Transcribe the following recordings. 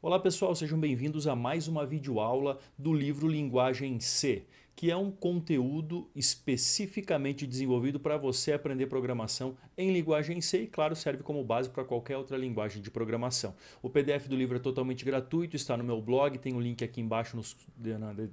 Olá pessoal, sejam bem-vindos a mais uma videoaula do livro Linguagem C, que é um conteúdo especificamente desenvolvido para você aprender programação em linguagem C e, claro, serve como base para qualquer outra linguagem de programação. O PDF do livro é totalmente gratuito, está no meu blog, tem o link aqui embaixo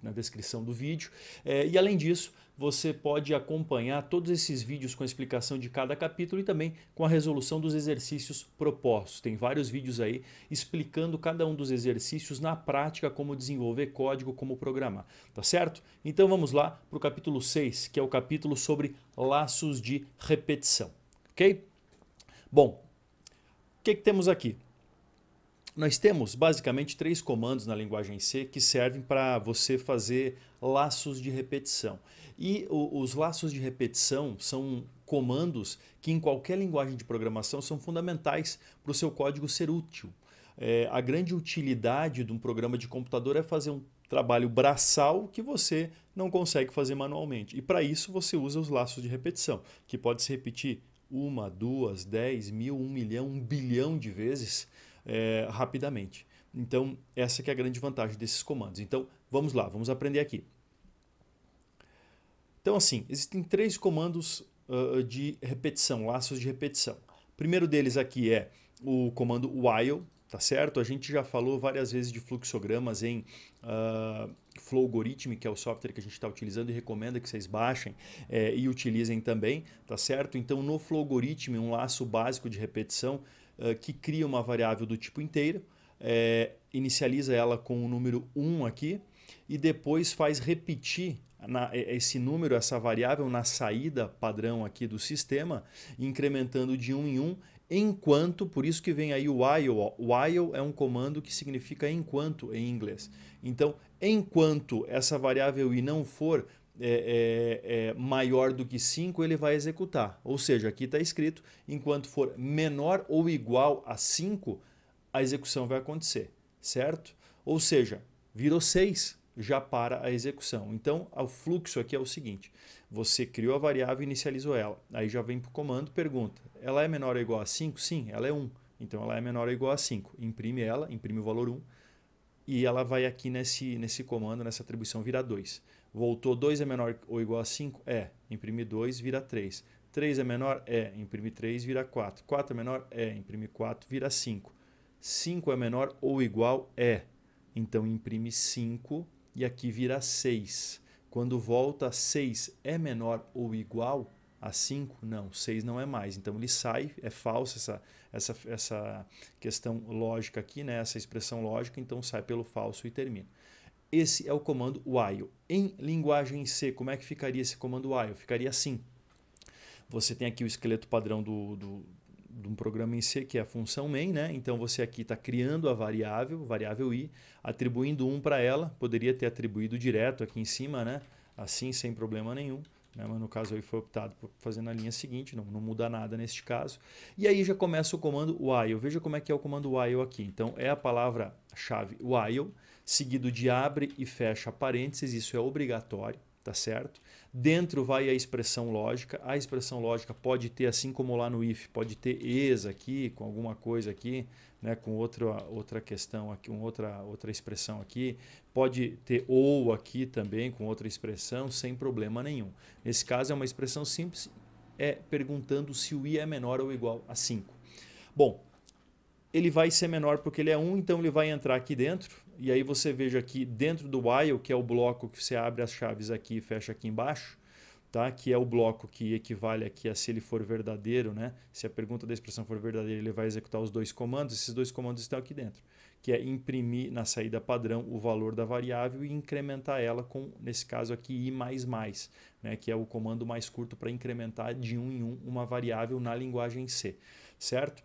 na descrição do vídeo. E além disso, você pode acompanhar todos esses vídeos com a explicação de cada capítulo e também com a resolução dos exercícios propostos. Tem vários vídeos aí explicando cada um dos exercícios na prática, como desenvolver código, como programar, tá certo? Então vamos lá para o capítulo 6, que é o capítulo sobre laços de repetição, ok? Bom, o que temos aqui? Nós temos basicamente 3 comandos na linguagem C que servem para você fazer laços de repetição. E os laços de repetição são comandos que em qualquer linguagem de programação são fundamentais para o seu código ser útil. A grande utilidade de um programa de computador é fazer um trabalho braçal que você não consegue fazer manualmente. E para isso você usa os laços de repetição, que pode se repetir 1, 2, 10, 1000, 1 milhão, 1 bilhão de vezes rapidamente. Então, essa que é a grande vantagem desses comandos. Então, vamos lá, vamos aprender aqui. Então, assim, existem 3 comandos de repetição, laços de repetição. O primeiro deles aqui é o comando while, tá certo? A gente já falou várias vezes de fluxogramas em Flowgorithm, que é o software que a gente está utilizando e recomenda que vocês baixem e utilizem também, tá certo? Então, no Flowgorithm, um laço básico de repetição que cria uma variável do tipo inteiro, inicializa ela com o número 1 aqui e depois faz repetir esse número, essa variável na saída padrão aqui do sistema, incrementando de 1 em 1, enquanto, por isso que vem aí o while. While é um comando que significa enquanto em inglês. Então, enquanto essa variável i não for maior do que 5, ele vai executar. Ou seja, aqui está escrito, enquanto for menor ou igual a 5, a execução vai acontecer, certo? Ou seja, virou 6, já para a execução. Então, o fluxo aqui é o seguinte, você criou a variável e inicializou ela. Aí já vem para o comando, pergunta, ela é menor ou igual a 5? Sim, ela é 1. Então, ela é menor ou igual a 5. Imprime ela, imprime o valor 1, e ela vai aqui nesse comando, nessa atribuição, virar 2. Voltou 2 é menor ou igual a 5? É. Imprime 2, vira 3. 3 é menor? É. Imprime 3, vira 4. 4 é menor? É. Imprime 4, vira 5. 5 é menor ou igual? É. Então imprime 5 e aqui vira 6. Quando volta 6 é menor ou igual a 5? Não, 6 não é mais. Então ele sai, é falsa essa questão lógica aqui, né? Essa expressão lógica, então sai pelo falso e termina. Esse é o comando while. Em linguagem C, como é que ficaria esse comando while? Ficaria assim. Você tem aqui o esqueleto padrão de um programa em C, que é a função main, né? Então você aqui está criando a variável i, atribuindo 1 para ela. Poderia ter atribuído direto aqui em cima, né? Assim, sem problema nenhum. Né? Mas no caso aí foi optado por fazer na linha seguinte, não muda nada neste caso. E aí já começa o comando while. Veja como é que é o comando while aqui. Então é a palavra-chave while, seguido de abre e fecha parênteses, isso é obrigatório, tá certo? Dentro vai a expressão lógica. A expressão lógica pode ter, assim como lá no if, pode ter is aqui, com alguma coisa aqui, né, com outra questão aqui, outra expressão aqui. Pode ter ou aqui também, com outra expressão, sem problema nenhum. Nesse caso é uma expressão simples, perguntando se o i é menor ou igual a 5. Bom, ele vai ser menor porque ele é 1, então ele vai entrar aqui dentro. E aí você veja aqui dentro do while, que é o bloco que você abre as chaves aqui e fecha aqui embaixo, tá? Que é o bloco que equivale aqui a se ele for verdadeiro, né? Se a pergunta da expressão for verdadeira, ele vai executar os 2 comandos. Esses 2 comandos estão aqui dentro, que é imprimir na saída padrão o valor da variável e incrementar ela com, nesse caso aqui, i++, né? Que é o comando mais curto para incrementar de 1 em 1 uma variável na linguagem C, certo?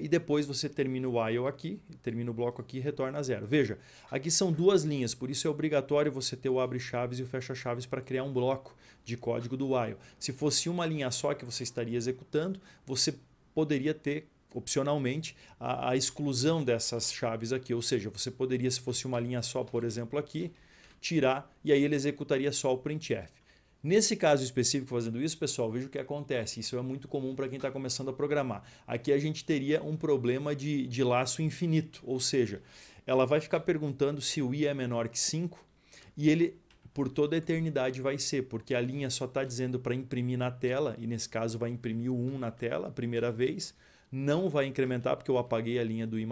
E depois você termina o while aqui, termina o bloco aqui e retorna a 0. Veja, aqui são 2 linhas, por isso é obrigatório você ter o abre-chaves e o fecha-chaves para criar um bloco de código do while. Se fosse uma linha só que você estaria executando, você poderia ter, opcionalmente, a exclusão dessas chaves aqui. Ou seja, você poderia, se fosse uma linha só, por exemplo, aqui, tirar e aí ele executaria só o printf. Nesse caso específico, fazendo isso, pessoal, veja o que acontece. Isso é muito comum para quem está começando a programar. Aqui a gente teria um problema de laço infinito, ou seja, ela vai ficar perguntando se o i é menor que 5 e ele, por toda a eternidade, vai ser, porque a linha só está dizendo para imprimir na tela, e nesse caso vai imprimir o 1 na tela a primeira vez, não vai incrementar porque eu apaguei a linha do i++,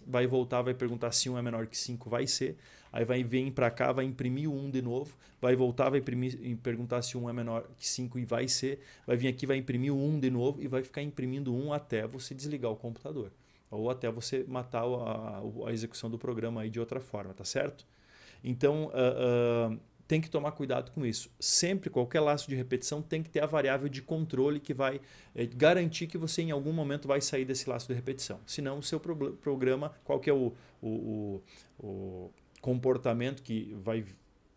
vai voltar, vai perguntar se 1 é menor que 5, vai ser, aí vai vir para cá, vai imprimir o 1 de novo, vai voltar, vai perguntar se 1 é menor que 5 e vai ser, vai vir aqui, vai imprimir o 1 de novo e vai ficar imprimindo 1 até você desligar o computador, ou até você matar a execução do programa aí de outra forma, tá certo? Então, tem que tomar cuidado com isso. Sempre, qualquer laço de repetição tem que ter a variável de controle que vai garantir que você em algum momento vai sair desse laço de repetição. Senão o seu programa, qual que é o comportamento que vai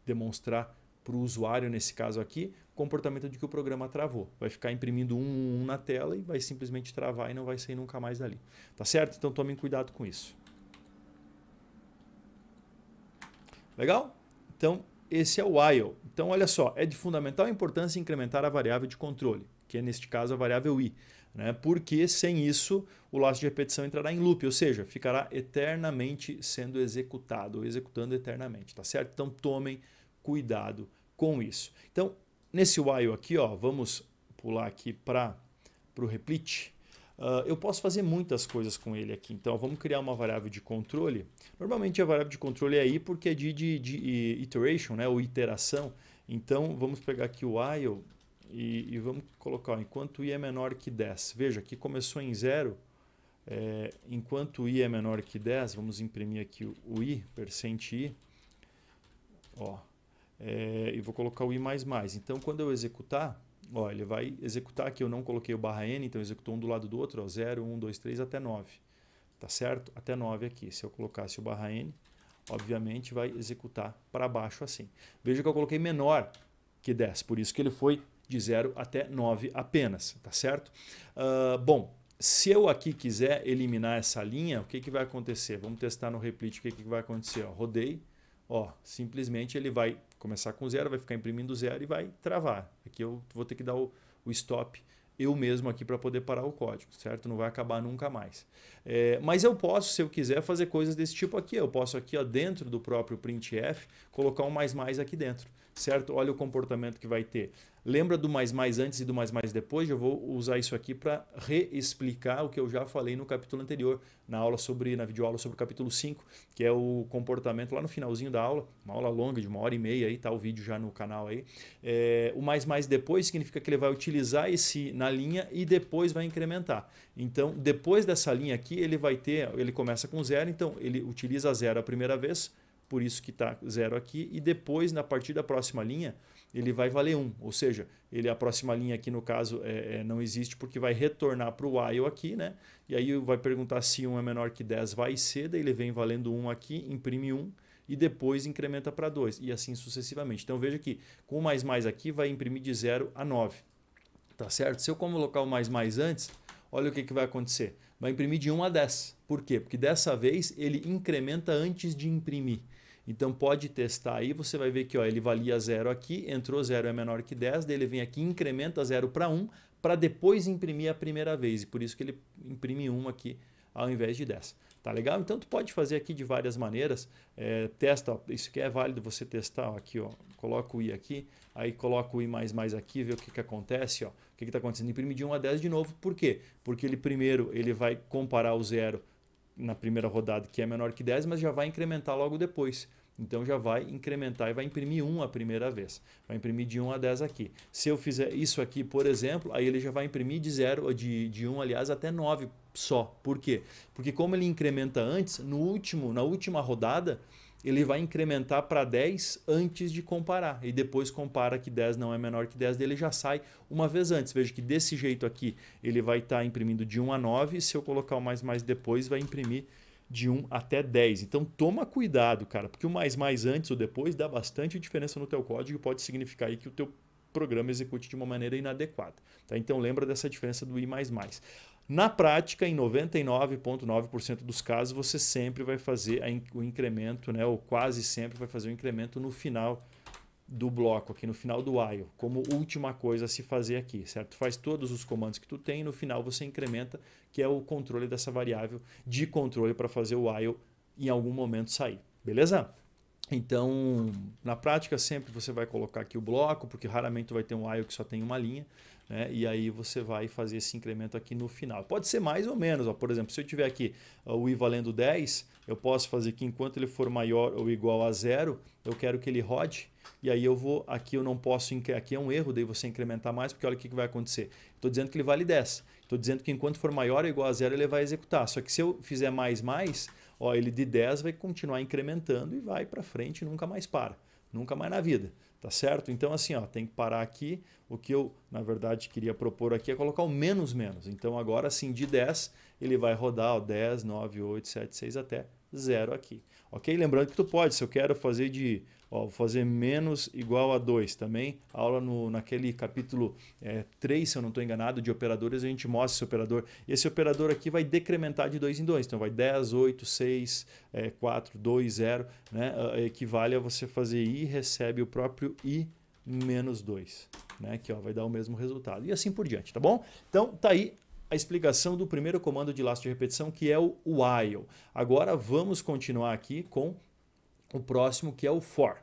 demonstrar para o usuário nesse caso aqui, comportamento de que o programa travou. Vai ficar imprimindo um na tela e vai simplesmente travar e não vai sair nunca mais dali. Tá certo? Então tomem cuidado com isso. Legal? Então, esse é o while. Então, olha só, é de fundamental importância incrementar a variável de controle, que é, neste caso, a variável i, né? Porque, sem isso, o laço de repetição entrará em loop, ou seja, ficará eternamente sendo executado, ou executando eternamente, tá certo? Então, tomem cuidado com isso. Então, nesse while aqui, ó, vamos pular aqui para o replete. Eu posso fazer muitas coisas com ele aqui. Então, vamos criar uma variável de controle. Normalmente, a variável de controle é aí porque é de iteration, né? Ou iteração. Então, vamos pegar aqui o while e vamos colocar, ó, enquanto i é menor que 10. Veja, aqui começou em 0. Enquanto i é menor que 10, vamos imprimir aqui o i, %i. Ó, e vou colocar o i++. Então, quando eu executar, ó, ele vai executar aqui, eu não coloquei o /n, então executou um do lado do outro, ó, 0, 1, 2, 3 até 9. Tá certo? Até 9 aqui. Se eu colocasse o /n, obviamente vai executar para baixo assim. Veja que eu coloquei menor que 10, por isso que ele foi de 0 até 9 apenas, tá certo? Bom, se eu aqui quiser eliminar essa linha, o que, que vai acontecer? Vamos testar no replete o que, que vai acontecer. Ó, rodei, ó, simplesmente ele vai começar com 0, vai ficar imprimindo 0 e vai travar. Aqui eu vou ter que dar o stop eu mesmo aqui para poder parar o código, certo? Não vai acabar nunca mais. Mas eu posso, se eu quiser, fazer coisas desse tipo aqui. Eu posso aqui, ó, dentro do próprio printf, colocar um mais aqui dentro, certo? Olha o comportamento que vai ter. Lembra do mais antes e do mais depois? Eu vou usar isso aqui para reexplicar o que eu já falei no capítulo anterior, na videoaula sobre o capítulo 5, que é o comportamento lá no finalzinho da aula, uma aula longa de 1h30, aí tá o vídeo já no canal aí. O mais depois significa que ele vai utilizar esse na linha e depois vai incrementar. Então, depois dessa linha aqui, ele começa com 0, então ele utiliza 0 a primeira vez, por isso que está 0 aqui, e depois, a partir da próxima linha, ele vai valer 1, ou seja, a próxima linha aqui no caso não existe porque vai retornar para o while aqui, né? E aí vai perguntar se 1 é menor que 10, vai ser, daí ele vem valendo 1 aqui, imprime 1 e depois incrementa para 2 e assim sucessivamente. Então veja que com o mais aqui vai imprimir de 0 a 9, tá certo? Se eu colocar o mais antes, olha o que, que vai acontecer. Vai imprimir de 1 a 10. Por quê? Porque dessa vez ele incrementa antes de imprimir. Então pode testar aí, você vai ver que ó, ele valia 0 aqui, entrou 0 é menor que 10, daí ele vem aqui, incrementa 0 para 1, para depois imprimir a primeira vez. E por isso que ele imprime 1 aqui ao invés de 10. Tá legal? Então tu pode fazer aqui de várias maneiras. Testa, ó, isso aqui é válido você testar. Ó, aqui, ó, coloca o i aqui, aí coloca o i++ aqui, vê o que, que acontece. Ó, o que está acontecendo? Imprime de 1 a 10 de novo. Por quê? Porque ele primeiro ele vai comparar o 0 na primeira rodada, que é menor que 10, mas já vai incrementar logo depois. Então já vai incrementar e vai imprimir 1 a primeira vez. Vai imprimir de 1 a 10 aqui. Se eu fizer isso aqui, por exemplo, aí ele já vai imprimir de 1, aliás, até 9 só. Por quê? Porque como ele incrementa antes, na última rodada, ele vai incrementar para 10 antes de comparar. E depois compara que 10 não é menor que 10, dele já sai uma vez antes. Veja que desse jeito aqui, ele vai estar imprimindo de 1 a 9. E se eu colocar o mais depois, vai imprimir de 1 até 10. Então toma cuidado, cara, porque o mais antes ou depois dá bastante diferença no teu código e pode significar aí que o teu programa execute de uma maneira inadequada. Tá? Então lembra dessa diferença do i++. Na prática, em 99,9% dos casos, você sempre vai fazer o incremento, né, ou quase sempre vai fazer o incremento no final do bloco aqui no final do while, como última coisa a se fazer aqui, certo? Faz todos os comandos que tu tem e no final você incrementa, que é o controle dessa variável de controle para fazer o while em algum momento sair, beleza? Então, na prática, sempre você vai colocar aqui o bloco, porque raramente tu vai ter um while que só tem uma linha, né? E aí você vai fazer esse incremento aqui no final. Pode ser mais ou menos, ó. Por exemplo, se eu tiver aqui o i valendo 10, eu posso fazer que enquanto ele for maior ou igual a 0, eu quero que ele rode, e aí eu vou, aqui eu não posso, aqui é um erro, daí você incrementar mais, porque olha o que vai acontecer. Estou dizendo que ele vale 10, estou dizendo que enquanto for maior ou igual a 0, ele vai executar, só que se eu fizer mais, ó, ele de 10 vai continuar incrementando e vai para frente e nunca mais para, nunca mais na vida, tá certo? Então assim, ó, tem que parar aqui, o que eu na verdade queria propor aqui é colocar o menos menos, então agora sim de 10 ele vai rodar ó, 10, 9, 8, 7, 6 até 0 aqui, ok? Lembrando que tu pode, se eu quero fazer de, ó, fazer menos igual a 2 também, aula naquele capítulo 3, se eu não estou enganado, de operadores, a gente mostra esse operador. Esse operador aqui vai decrementar de 2 em 2, então vai 10, 8, 6, 4, 2, 0, né? Equivale a você fazer i recebe o próprio i menos 2, né? Que ó, vai dar o mesmo resultado. E assim por diante, tá bom? Então tá aí a explicação do primeiro comando de laço de repetição, que é o while. Agora vamos continuar aqui com o próximo, que é o for.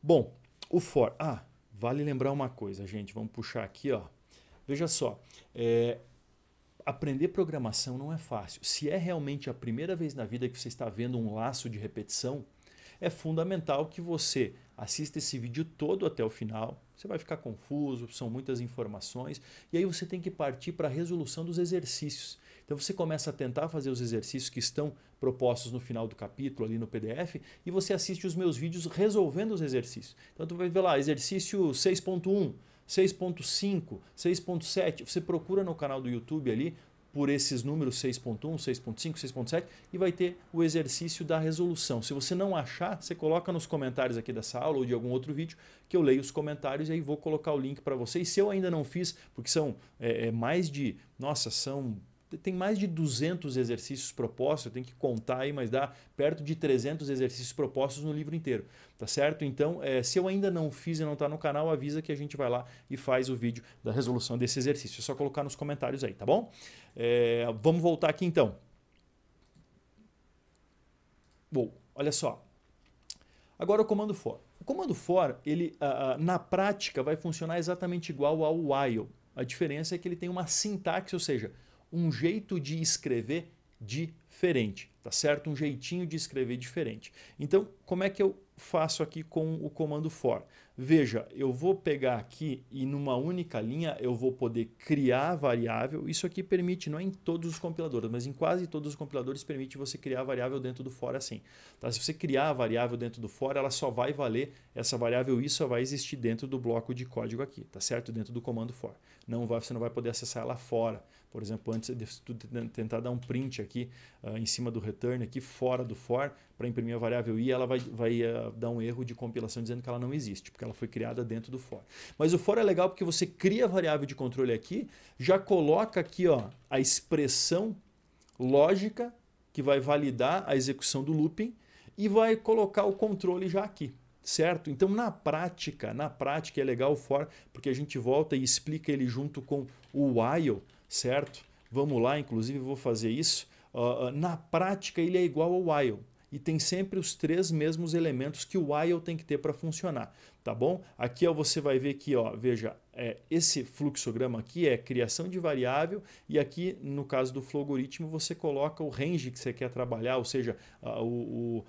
Bom, o for. Ah, vale lembrar uma coisa, gente. Vamos puxar aqui, ó. Veja só. Aprender programação não é fácil. Se é realmente a primeira vez na vida que você está vendo um laço de repetição, é fundamental que você assista esse vídeo todo até o final. Você vai ficar confuso, são muitas informações, e aí você tem que partir para a resolução dos exercícios. Então você começa a tentar fazer os exercícios que estão propostos no final do capítulo, ali no PDF, e você assiste os meus vídeos resolvendo os exercícios. Então tu vai ver lá, exercício 6.1, 6.5, 6.7, você procura no canal do YouTube ali, por esses números 6.1, 6.5, 6.7 e vai ter o exercício da resolução. Se você não achar, você coloca nos comentários aqui dessa aula ou de algum outro vídeo que eu leio os comentários e aí vou colocar o link para vocês. Se eu ainda não fiz, porque são mais de, nossa, tem mais de 200 exercícios propostos, eu tenho que contar aí, mas dá perto de 300 exercícios propostos no livro inteiro, tá certo? Então, se eu ainda não fiz e não está no canal, avisa que a gente vai lá e faz o vídeo da resolução desse exercício. É só colocar nos comentários aí, tá bom? Vamos voltar aqui então. Bom, olha só. Agora o comando for. O comando for, ele na prática vai funcionar exatamente igual ao while. A diferença é que ele tem uma sintaxe, ou seja, um jeito de escrever diferente, tá certo? Um jeitinho de escrever diferente. Então, como é que eu faço aqui com o comando for? Veja, eu vou pegar aqui e numa única linha eu vou poder criar variável. Isso aqui permite, não é em todos os compiladores, mas em quase todos os compiladores permite você criar variável dentro do for assim. Tá? Se você criar a variável dentro do for, ela só vai valer, essa variável i só vai existir dentro do bloco de código aqui, tá certo? Dentro do comando for. Você não vai poder acessar ela fora. Por exemplo, antes de tu tentar dar um print aqui em cima do return, aqui fora do for, para imprimir a variável i, ela vai dar um erro de compilação dizendo que ela não existe, porque ela foi criada dentro do for. Mas o for é legal porque você cria a variável de controle aqui, já coloca aqui ó, a expressão lógica que vai validar a execução do looping e vai colocar o controle já aqui. Certo? Então, na prática é legal o for, porque a gente volta e explica ele junto com o while, certo? Vamos lá, inclusive vou fazer isso. Na prática, ele é igual ao while e tem sempre os três mesmos elementos que o while tem que ter para funcionar, tá bom? Aqui ó, você vai ver que, ó, veja, esse fluxograma aqui é criação de variável e aqui, no caso do Flowgoritmo, você coloca o range que você quer trabalhar, ou seja, o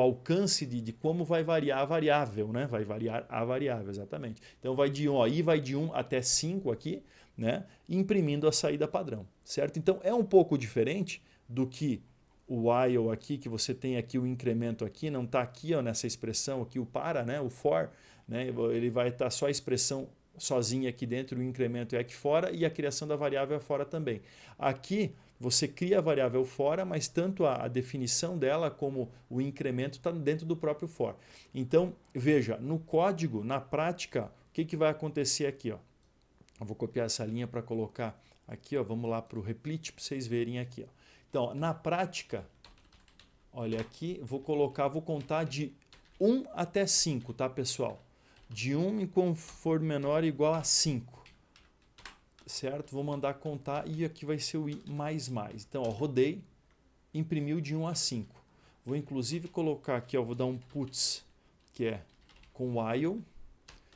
alcance de como vai variar a variável, né? Vai variar a variável, exatamente. Então vai de 1, ó, i vai de 1 até 5 aqui, né? Imprimindo a saída padrão, certo? Então é um pouco diferente do que o while aqui, que você tem aqui o incremento aqui, não está aqui ó, nessa expressão aqui o para, né? O for, né? Ele vai estar só a expressão sozinha aqui dentro, o incremento é aqui fora e a criação da variável é fora também. Aqui você cria a variável fora, mas tanto a definição dela como o incremento está dentro do próprio for. Então, veja, no código, na prática, o que vai acontecer aqui? Ó? Eu vou copiar essa linha para colocar aqui, ó, vamos lá para o replit para vocês verem aqui. Ó. Então, na prática, olha aqui, vou contar de 1 até 5, tá, pessoal? De 1 enquanto for menor ou igual a 5. Certo? Vou mandar contar e aqui vai ser o i mais mais. Então, ó, rodei, imprimiu de 1 a 5. Vou inclusive colocar aqui, ó, vou dar um puts, que é com while,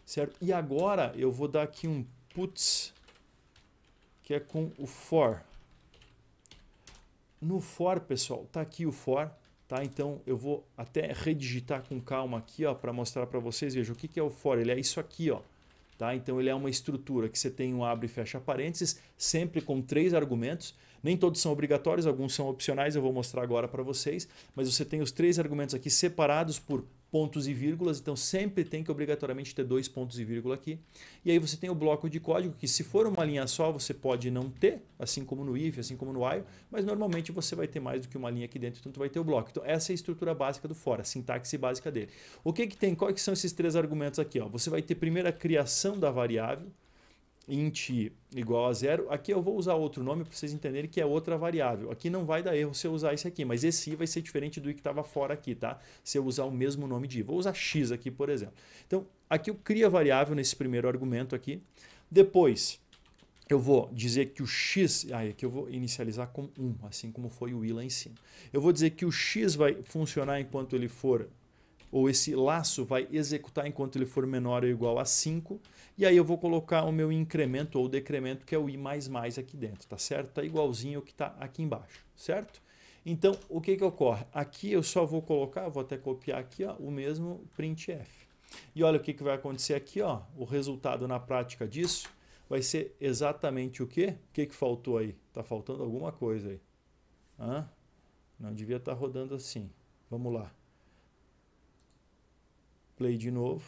certo? E agora eu vou dar aqui um puts, que é com o for. No for, pessoal, tá aqui o for, tá? Então eu vou até redigitar com calma aqui, ó, para mostrar para vocês. Veja o que é o for. Ele é isso aqui, ó. Tá? Então ele é uma estrutura que você tem um abre e fecha parênteses, sempre com 3 argumentos. Nem todos são obrigatórios, alguns são opcionais, eu vou mostrar agora para vocês. Mas você tem os 3 argumentos aqui separados por pontos e vírgulas, então sempre tem que obrigatoriamente ter 2 pontos e vírgula aqui. E aí você tem o bloco de código, que se for uma linha só, você pode não ter, assim como no if, assim como no while, mas normalmente você vai ter mais do que uma linha aqui dentro, então tu vai ter o bloco. Então essa é a estrutura básica do for, a sintaxe básica dele. O que tem? Quais são esses 3 argumentos aqui? Ó? Você vai ter primeiro a criação da variável, int igual a 0. Aqui eu vou usar outro nome para vocês entenderem que é outra variável. Aqui não vai dar erro se eu usar esse aqui, mas esse i vai ser diferente do i que estava fora aqui, tá? Se eu usar o mesmo nome de i. Vou usar x aqui, por exemplo. Então, aqui eu crio a variável nesse primeiro argumento aqui. Depois, eu vou dizer que o x... aqui eu vou inicializar com 1, assim como foi o i lá em cima. Eu vou dizer que o x vai funcionar enquanto ele for... ou esse laço vai executar enquanto ele for menor ou igual a 5, e aí eu vou colocar o meu incremento ou decremento, que é o i mais mais aqui dentro, tá certo? Tá igualzinho ao que está aqui embaixo, certo? Então, o que ocorre? Aqui eu só vou colocar, vou até copiar aqui, ó, o mesmo printf. E olha o que vai acontecer aqui, ó, o resultado na prática disso vai ser exatamente o quê? O que faltou aí? Tá faltando alguma coisa aí. Hã? Não devia estar rodando assim. Vamos lá. Play de novo.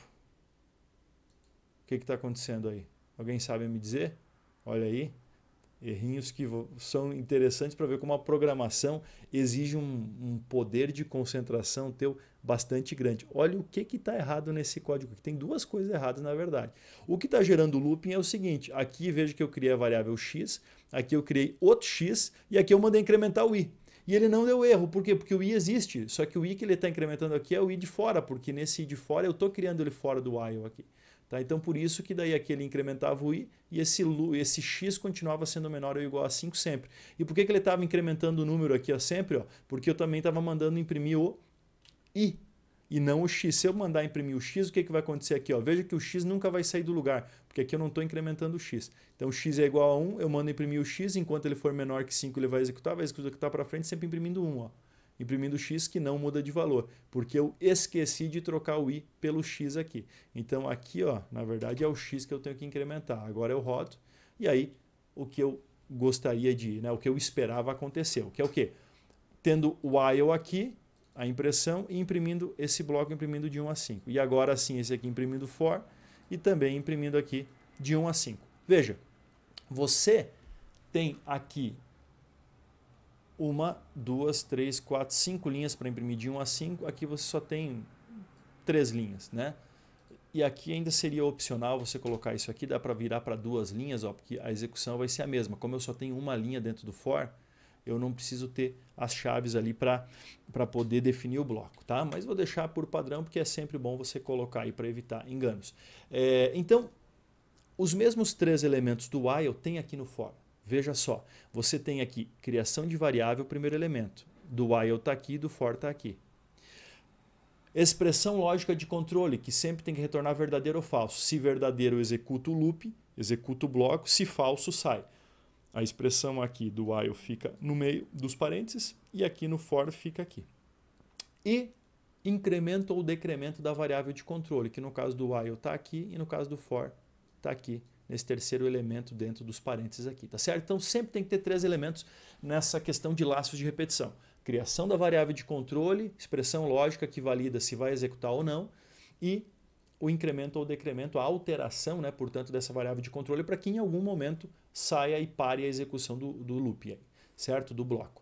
O que está acontecendo aí? Alguém sabe me dizer? Olha aí. Errinhos que são interessantes para ver como a programação exige um poder de concentração teu bastante grande. Olha o que está errado nesse código aqui. Tem 2 coisas erradas, na verdade. O que está gerando looping é o seguinte. Aqui veja que eu criei a variável x, aqui eu criei outro x e aqui eu mandei incrementar o i. E ele não deu erro. Por quê? Porque o i existe. Só que o i que ele está incrementando aqui é o i de fora, porque nesse i de fora eu estou criando ele fora do while aqui. Tá? Então, por isso que daí aqui ele incrementava o i e esse x continuava sendo menor ou igual a 5 sempre. E por que ele estava incrementando o número aqui ó, sempre? Ó? Porque eu também estava mandando imprimir o i e não o x. Se eu mandar imprimir o x, o que vai acontecer aqui? Ó? Veja que o x nunca vai sair do lugar, porque aqui eu não estou incrementando o x. Então, o x é igual a 1, eu mando imprimir o x, enquanto ele for menor que 5 ele vai executar para frente sempre imprimindo 1. Ó. Imprimindo x que não muda de valor, porque eu esqueci de trocar o i pelo x aqui. Então, aqui, ó, na verdade, é o x que eu tenho que incrementar. Agora eu rodo, e aí o que eu gostaria de, né, o que eu esperava aconteceu, que é o quê? Tendo o while aqui, a impressão, e imprimindo esse bloco imprimindo de 1 a 5. E agora sim, esse aqui imprimindo for, e também imprimindo aqui de 1 a 5. Veja, você tem aqui 1, 2, 3, 4, 5 linhas para imprimir de 1 a 5. Aqui você só tem 3 linhas, né? E aqui ainda seria opcional você colocar isso aqui, dá para virar para 2 linhas, ó, porque a execução vai ser a mesma. Como eu só tenho uma linha dentro do for, eu não preciso ter as chaves ali para poder definir o bloco, tá? Mas vou deixar por padrão, porque é sempre bom você colocar aí para evitar enganos. Então, os mesmos 3 elementos do while tem aqui no for. Veja só, você tem aqui criação de variável, primeiro elemento. Do while está aqui, do for está aqui. Expressão lógica de controle, que sempre tem que retornar verdadeiro ou falso. Se verdadeiro, executa o loop, executa o bloco. Se falso, sai. A expressão aqui do while fica no meio dos parênteses e aqui no for fica aqui. E incremento ou decremento da variável de controle, que no caso do while está aqui e no caso do for está aqui, nesse terceiro elemento dentro dos parênteses aqui, tá certo? Então sempre tem que ter 3 elementos nessa questão de laços de repetição. Criação da variável de controle, expressão lógica que valida se vai executar ou não, e o incremento ou decremento, a alteração, né, portanto, dessa variável de controle para que em algum momento saia e pare a execução do loop, aí, certo? Do bloco.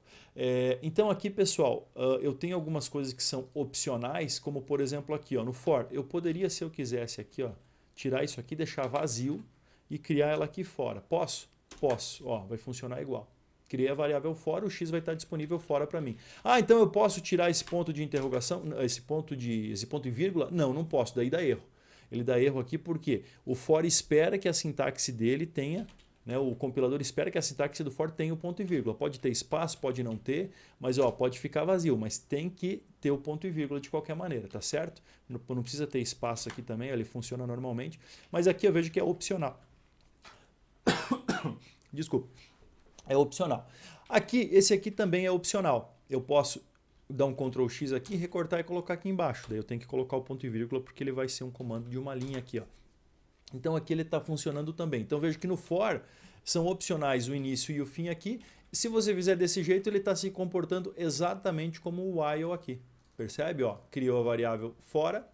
Então aqui, pessoal, eu tenho algumas coisas que são opcionais, como por exemplo aqui, ó, no for, eu poderia, se eu quisesse aqui, ó, tirar isso aqui, deixar vazio, e criar ela aqui fora. Posso? Posso. Ó, vai funcionar igual. Criei a variável fora, o x vai estar disponível fora para mim. Ah, então eu posso tirar esse ponto de interrogação, esse ponto e vírgula? Não, não posso, daí dá erro. Ele dá erro aqui porque o for espera que a sintaxe dele tenha, né, o compilador espera que a sintaxe do for tenha o ponto e vírgula. Pode ter espaço, pode não ter, mas ó, pode ficar vazio, mas tem que ter o ponto e vírgula de qualquer maneira, tá certo? Não precisa ter espaço aqui também, ele funciona normalmente, mas aqui eu vejo que é opcional. Desculpa, é opcional. Aqui, esse aqui também é opcional. Eu posso dar um Ctrl X aqui, recortar e colocar aqui embaixo. Daí eu tenho que colocar o ponto e vírgula porque ele vai ser um comando de uma linha aqui, ó. Então aqui ele está funcionando também. Então vejo que no for são opcionais o início e o fim aqui. Se você fizer desse jeito, ele está se comportando exatamente como o while aqui. Percebe? Ó, criou a variável fora,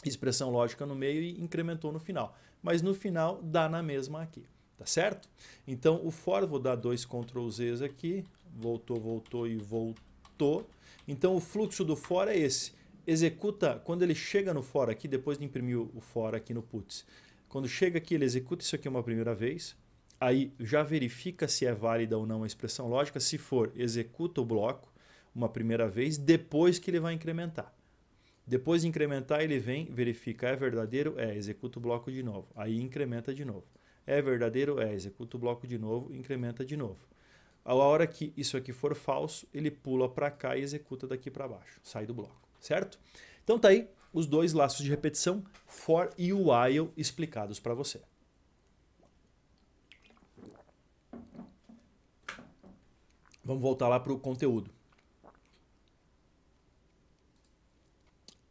expressão lógica no meio e incrementou no final. Mas no final dá na mesma aqui. Tá certo? Então o for, vou dar 2 Ctrl Zs aqui. Voltou, voltou e voltou. Então o fluxo do for é esse. Executa, quando ele chega no for aqui, depois de imprimir o for aqui no puts, quando chega aqui ele executa isso aqui uma primeira vez, aí já verifica se é válida ou não a expressão lógica, se for, executa o bloco uma primeira vez, depois que ele vai incrementar. Depois de incrementar ele vem, verifica, é verdadeiro? É, executa o bloco de novo, aí incrementa de novo. É verdadeiro? É, executa o bloco de novo, incrementa de novo. A hora que isso aqui for falso, ele pula para cá e executa daqui para baixo, sai do bloco, certo? Então tá aí os dois laços de repetição, for e while, explicados para você. Vamos voltar lá para o conteúdo.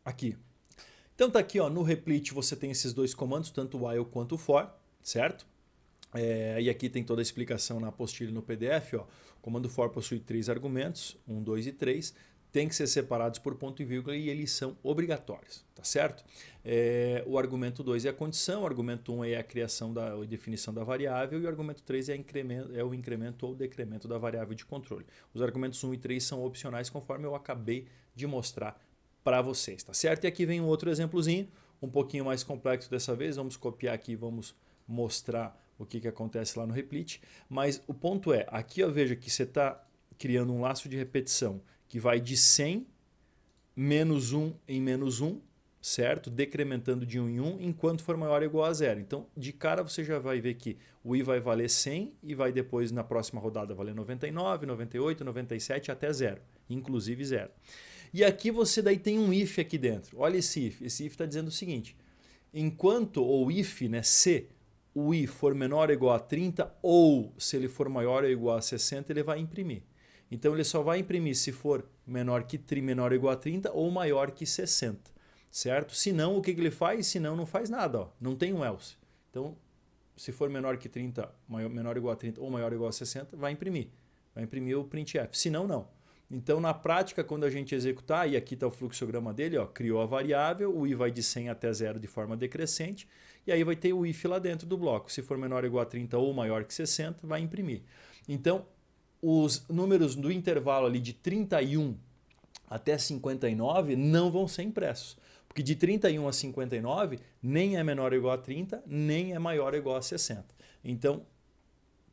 Aqui. Então tá aqui, ó, no replit você tem esses dois comandos, tanto o while quanto o for, certo? E aqui tem toda a explicação na apostila no PDF. Ó. O comando for possui 3 argumentos, 1, 2 e 3. Tem que ser separados por ponto e vírgula e eles são obrigatórios, tá certo? O argumento 2 é a condição, o argumento 1 é a criação e definição da variável e o argumento 3 é o incremento ou decremento da variável de controle. Os argumentos 1 e 3 são opcionais conforme eu acabei de mostrar para vocês, tá certo? E aqui vem um outro exemplozinho, um pouquinho mais complexo dessa vez. Vamos copiar aqui e vamos mostrar o que acontece lá no replit. Mas o ponto é, aqui eu vejo que você está criando um laço de repetição que vai de 100 menos 1 em menos 1, certo? Decrementando de 1 em 1 enquanto for maior ou igual a 0. Então, de cara você já vai ver que o i vai valer 100 e vai depois na próxima rodada valer 99, 98, 97 até 0, inclusive 0. E aqui você daí tem um if aqui dentro. Olha esse if. Esse if está dizendo o seguinte, enquanto, ou if, né, se o i for menor ou igual a 30 ou se ele for maior ou igual a 60, ele vai imprimir. Então ele só vai imprimir se for menor ou igual a 30 ou maior que 60, certo? Se não, o que ele faz? Se não, não faz nada, ó. Não tem um else. Então, se for menor que 30, menor ou igual a 30 ou maior ou igual a 60, vai imprimir. Vai imprimir o printf. Se não, não. Então, na prática, quando a gente executar, e aqui está o fluxograma dele, ó, criou a variável, o i vai de 100 até 0 de forma decrescente, e aí vai ter o if lá dentro do bloco. Se for menor ou igual a 30 ou maior que 60, vai imprimir. Então, os números do intervalo ali de 31 até 59 não vão ser impressos. Porque de 31 a 59 nem é menor ou igual a 30, nem é maior ou igual a 60. Então,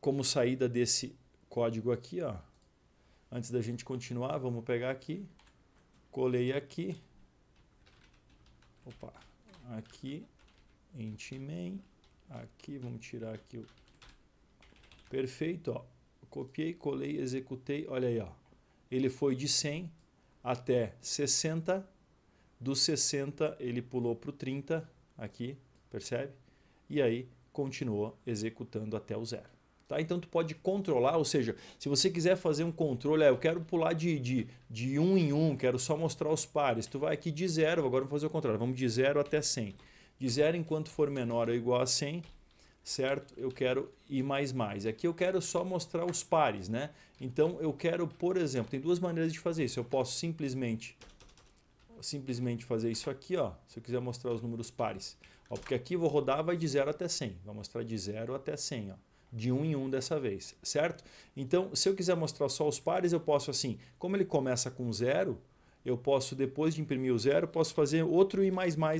como saída desse código aqui, ó, antes da gente continuar, vamos pegar aqui, colei aqui, opa, aqui, int main, aqui, vamos tirar aqui o perfeito, ó. Copiei, colei, executei, olha aí, ó. Ele foi de 100 até 60, dos 60 ele pulou para o 30, aqui, percebe? E aí continuou executando até o 0. Tá? Então tu pode controlar, ou seja, se você quiser fazer um controle, eu quero pular de 1 em 1, quero só mostrar os pares, tu vai aqui de 0, agora vamos fazer o contrário, vamos de 0 até 100. De 0 enquanto for menor ou igual a 100, certo? Eu quero ir mais. Aqui eu quero só mostrar os pares, né? Então eu quero, por exemplo, tem duas maneiras de fazer isso. Eu posso simplesmente fazer isso aqui, ó, se eu quiser mostrar os números pares. Ó, porque aqui vou rodar, vai de 0 até 100. Vai mostrar de 0 até 100, ó. De 1 em 1 dessa vez, certo? Então, se eu quiser mostrar só os pares, eu posso assim, como ele começa com 0, eu posso, depois de imprimir o 0, posso fazer outro I++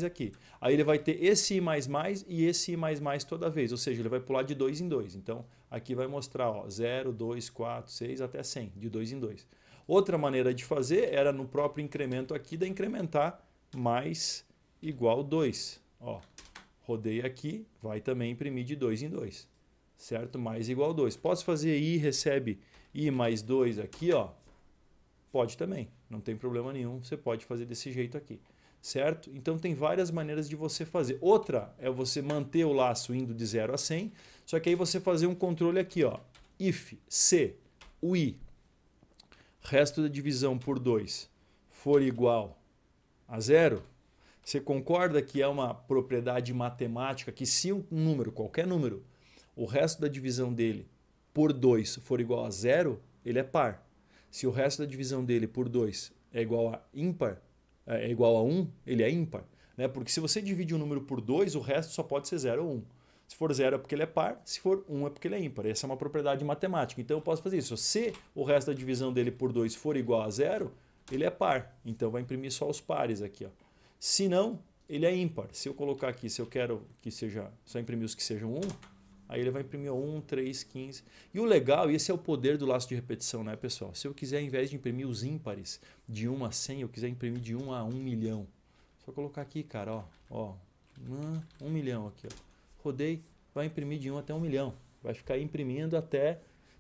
aqui. Aí ele vai ter esse I++ e esse I++ toda vez, ou seja, ele vai pular de 2 em 2. Então, aqui vai mostrar ó, 0, 2, 4, 6 até 100, de 2 em 2. Outra maneira de fazer era no próprio incremento aqui, da incrementar mais igual 2. Ó, rodei aqui, vai também imprimir de 2 em 2. Certo? Mais igual 2. Posso fazer I, recebe I mais 2 aqui, ó. Pode também, não tem problema nenhum, você pode fazer desse jeito aqui. Certo? Então tem várias maneiras de você fazer. Outra é você manter o laço indo de 0 a 100, só que aí você fazer um controle aqui, ó. If, se o I, resto da divisão por 2, for igual a 0, você concorda que é uma propriedade matemática que se um número, qualquer número, o resto da divisão dele por 2 for igual a 0, ele é par. Se o resto da divisão dele por 2 é igual a ímpar, é igual a 1, ele é ímpar. Né? Porque se você divide um número por 2, o resto só pode ser 0 ou 1. Se for 0 é porque ele é par, se for 1 é porque ele é ímpar. Essa é uma propriedade matemática. Então eu posso fazer isso. Se o resto da divisão dele por 2 for igual a 0, ele é par. Então vai imprimir só os pares aqui. Ó. Se não, ele é ímpar. Se eu colocar aqui, se eu quero que seja, só imprimir os que sejam 1, aí ele vai imprimir 1, 3, 15. E o legal, e esse é o poder do laço de repetição, né, pessoal? Se eu quiser, ao invés de imprimir os ímpares de 1 a 100, eu quiser imprimir de 1 a 1 milhão. Só colocar aqui, cara, ó 1 milhão aqui, ó. Rodei, vai imprimir de 1 até 1 milhão. Vai ficar imprimindo até,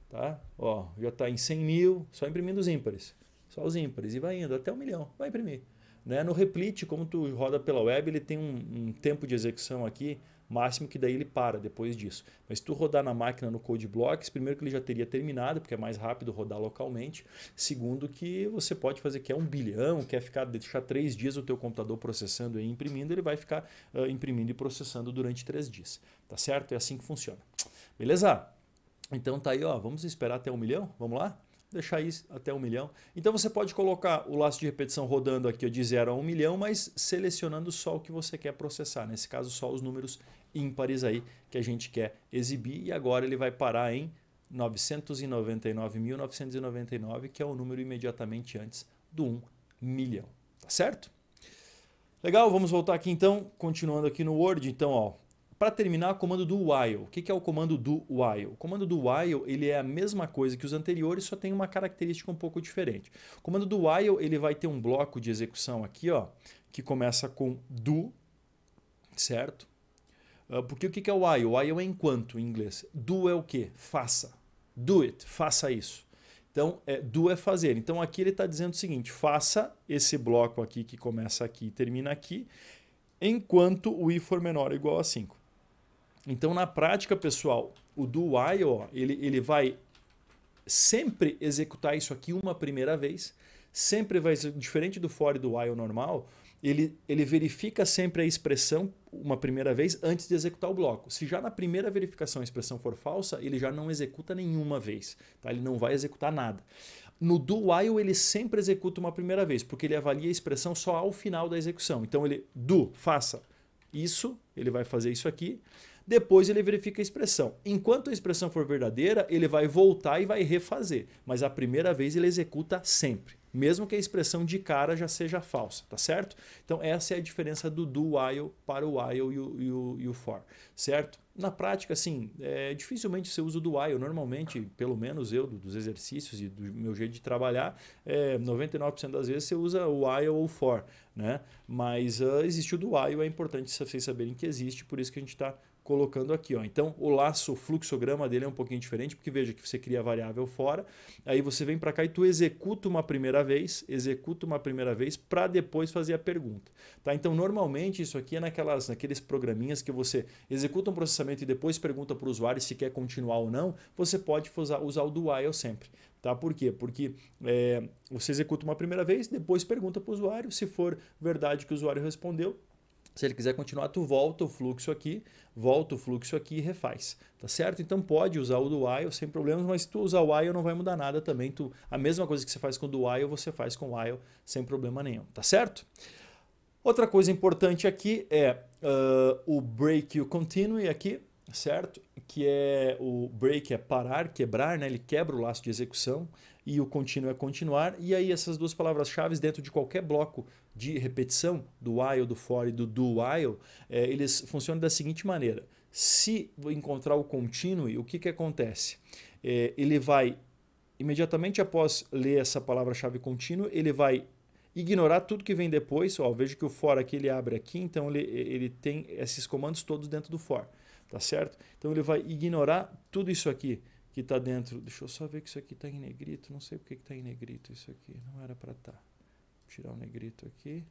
tá? Ó, já está em 100 mil, só imprimindo os ímpares. Só os ímpares. E vai indo até 1 milhão, vai imprimir. Né? No Replit, como tu roda pela web, ele tem um tempo de execução aqui máximo que daí ele para depois disso. Mas se tu rodar na máquina no Code Blocks, primeiro que ele já teria terminado, porque é mais rápido rodar localmente. Segundo que você pode fazer que é 1 bilhão, quer deixar 3 dias o teu computador processando e imprimindo, ele vai ficar imprimindo e processando durante 3 dias. Tá certo? É assim que funciona. Beleza? Então tá aí, ó, vamos esperar até 1 milhão? Vamos lá? Deixar isso até 1 milhão. Então você pode colocar o laço de repetição rodando aqui ó, de 0 a 1 milhão, mas selecionando só o que você quer processar. Nesse caso, só os números ímpares aí que a gente quer exibir. E agora ele vai parar em 999.999, que é o número imediatamente antes do 1 milhão. Tá certo? Legal, vamos voltar aqui então, continuando aqui no Word. Então, ó, para terminar, o comando do while. O que é o comando do while? O comando do while ele é a mesma coisa que os anteriores, só tem uma característica um pouco diferente. O comando do while ele vai ter um bloco de execução aqui, ó, que começa com do, certo? Porque o que é o while? O while é enquanto em inglês. Do é o quê? Faça. Do it, faça isso. Então, do é fazer. Então aqui ele está dizendo o seguinte, faça esse bloco aqui que começa aqui e termina aqui, enquanto o i for menor ou igual a 5. Então, na prática, pessoal, o do while, ó, ele vai sempre executar isso aqui uma primeira vez, sempre vai ser diferente do for e do while normal, ele verifica sempre a expressão uma primeira vez antes de executar o bloco. Se já na primeira verificação a expressão for falsa, ele já não executa nenhuma vez, tá? Ele não vai executar nada. No do while ele sempre executa uma primeira vez, porque ele avalia a expressão só ao final da execução. Então ele faça isso, ele vai fazer isso aqui, depois ele verifica a expressão. Enquanto a expressão for verdadeira, ele vai voltar e vai refazer, mas a primeira vez ele executa sempre, mesmo que a expressão de cara já seja falsa, tá certo? Então essa é a diferença do while para o while e o for, certo? Na prática, assim, dificilmente você usa o do while. Normalmente, pelo menos eu, dos exercícios e do meu jeito de trabalhar, 99% das vezes você usa o while ou o for, né? Mas existe o do while, é importante vocês saberem que existe, por isso que a gente está colocando aqui, ó. Então o laço, o fluxograma dele é um pouquinho diferente, porque veja que você cria a variável fora, aí você vem para cá e tu executa uma primeira vez para depois fazer a pergunta, tá? Então normalmente isso aqui é naqueles programinhas que você executa um processamento e depois pergunta para o usuário se quer continuar ou não, você pode usar o do while sempre. Tá? Por quê? Porque você executa uma primeira vez, depois pergunta para o usuário, se for verdade que o usuário respondeu, se ele quiser continuar, tu volta o fluxo aqui e refaz, tá certo? Então pode usar o do while sem problemas, mas se tu usar o while não vai mudar nada também. A mesma coisa que você faz com o do while, você faz com o while sem problema nenhum, tá certo? Outra coisa importante aqui é o break e o continue aqui, certo? Que é o break é parar, quebrar, né? Ele quebra o laço de execução e o contínuo é continuar. E aí essas duas palavras-chave dentro de qualquer bloco de repetição, do while, do for e do do while, eles funcionam da seguinte maneira. Se encontrar o continue, o que acontece? Ele vai, imediatamente após ler essa palavra-chave contínuo, ele vai ignorar tudo que vem depois. Ó, veja que o for aqui ele abre aqui, então ele tem esses comandos todos dentro do for, tá certo? Então ele vai ignorar tudo isso aqui que está dentro. Deixa eu só ver que isso aqui está em negrito, não sei porque está em negrito isso aqui, não era para estar. Tirar o negrito aqui.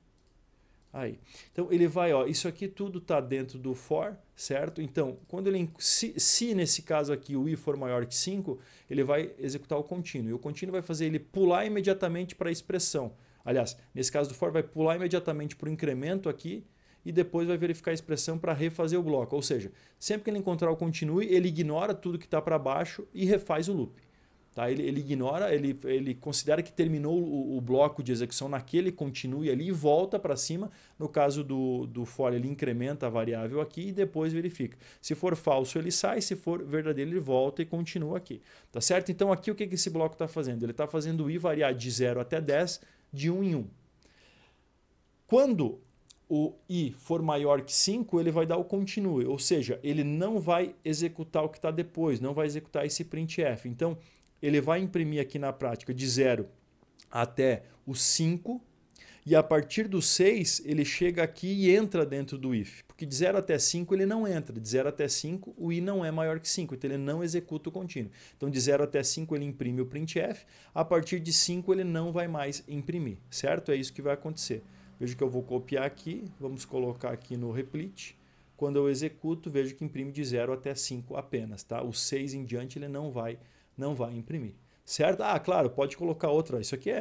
Aí. Então ele vai, ó, isso aqui tudo está dentro do for, certo? Então, quando ele, se nesse caso aqui o i for maior que 5, ele vai executar o contínuo. E o contínuo vai fazer ele pular imediatamente para a expressão. Aliás, nesse caso do for vai pular imediatamente para o incremento aqui e depois vai verificar a expressão para refazer o bloco. Ou seja, sempre que ele encontrar o continue, ele ignora tudo que está para baixo e refaz o loop. Tá? Ele ignora, ele considera que terminou o bloco de execução naquele continue ali e volta para cima. No caso do for, ele incrementa a variável aqui e depois verifica. Se for falso, ele sai. Se for verdadeiro, ele volta e continua aqui. Tá certo? Então aqui o que esse bloco está fazendo? Ele está fazendo o i variar de 0 até 10, de 1 em 1. Quando o i for maior que 5, ele vai dar o continue. Ou seja, ele não vai executar o que está depois, não vai executar esse printf. Então, ele vai imprimir aqui na prática de 0 até o 5 e a partir do 6 ele chega aqui e entra dentro do if. Porque de 0 até 5 ele não entra, de 0 até 5 o i não é maior que 5, então ele não executa o contínuo. Então de 0 até 5 ele imprime o printf, a partir de 5 ele não vai mais imprimir, certo? É isso que vai acontecer. Veja que eu vou copiar aqui, vamos colocar aqui no replit. Quando eu executo, vejo que imprime de 0 até 5 apenas, tá? O 6 em diante ele não vai imprimir, certo? Ah, claro, pode colocar outra. Isso aqui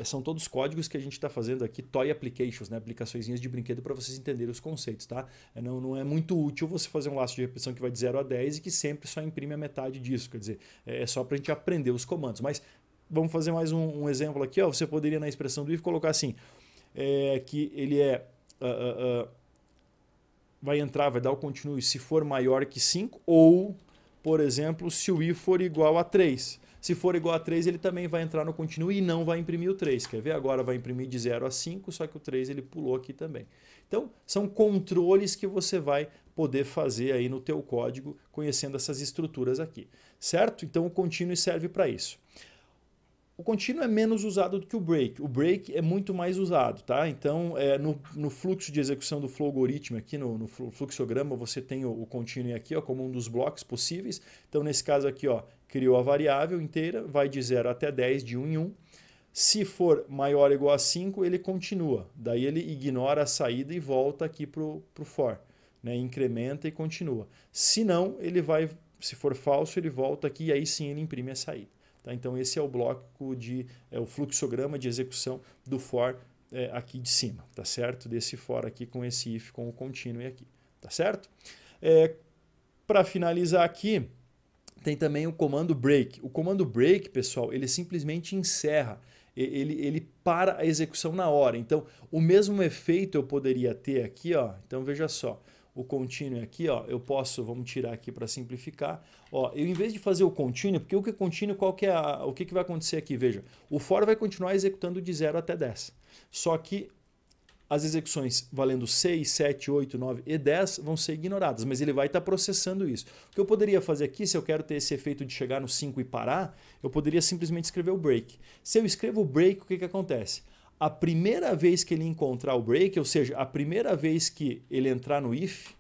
são todos códigos que a gente está fazendo aqui, toy applications, né? Aplicaçõezinhas de brinquedo para vocês entenderem os conceitos, tá? Não é muito útil você fazer um laço de repetição que vai de 0 a 10 e que sempre só imprime a metade disso, quer dizer, é só para a gente aprender os comandos. Mas vamos fazer mais um exemplo aqui, ó. Você poderia na expressão do if colocar assim, que ele vai entrar, vai dar o continue se for maior que 5 ou, por exemplo, se o i for igual a 3. Se for igual a 3, ele também vai entrar no continue e não vai imprimir o 3. Quer ver? Agora vai imprimir de 0 a 5, só que o 3 ele pulou aqui também. Então, são controles que você vai poder fazer aí no teu código, conhecendo essas estruturas aqui. Certo? Então, o continue serve para isso. O contínuo é menos usado do que o break. O break é muito mais usado, tá? Então, no fluxo de execução do flow algoritmo aqui, no fluxograma, você tem o continue aqui, ó, como um dos blocos possíveis. Então, nesse caso aqui, ó, criou a variável inteira, vai de 0 até 10, de 1 em 1. Se for maior ou igual a 5, ele continua. Daí ele ignora a saída e volta aqui para o for, né? Incrementa e continua. Se não, ele vai, se for falso, ele volta aqui e aí sim ele imprime a saída. Tá? Então esse é o bloco o fluxograma de execução do for aqui de cima, tá certo? Desse for aqui com esse if, com o continue aqui, tá certo? Para finalizar aqui, tem também o comando break. O comando break, pessoal, ele simplesmente encerra, ele para a execução na hora. Então o mesmo efeito eu poderia ter aqui, ó. Então veja só. O continue aqui, ó, eu posso, vamos tirar aqui para simplificar. Ó, eu, em vez de fazer o continue, porque o que é continue, o que vai acontecer aqui? Veja, o for vai continuar executando de 0 até 10. Só que as execuções valendo 6, 7, 8, 9 e 10 vão ser ignoradas, mas ele vai estar processando isso. O que eu poderia fazer aqui, se eu quero ter esse efeito de chegar no 5 e parar, eu poderia simplesmente escrever o break. Se eu escrevo o break, o que acontece? A primeira vez que ele encontrar o break, ou seja, a primeira vez que ele entrar no if,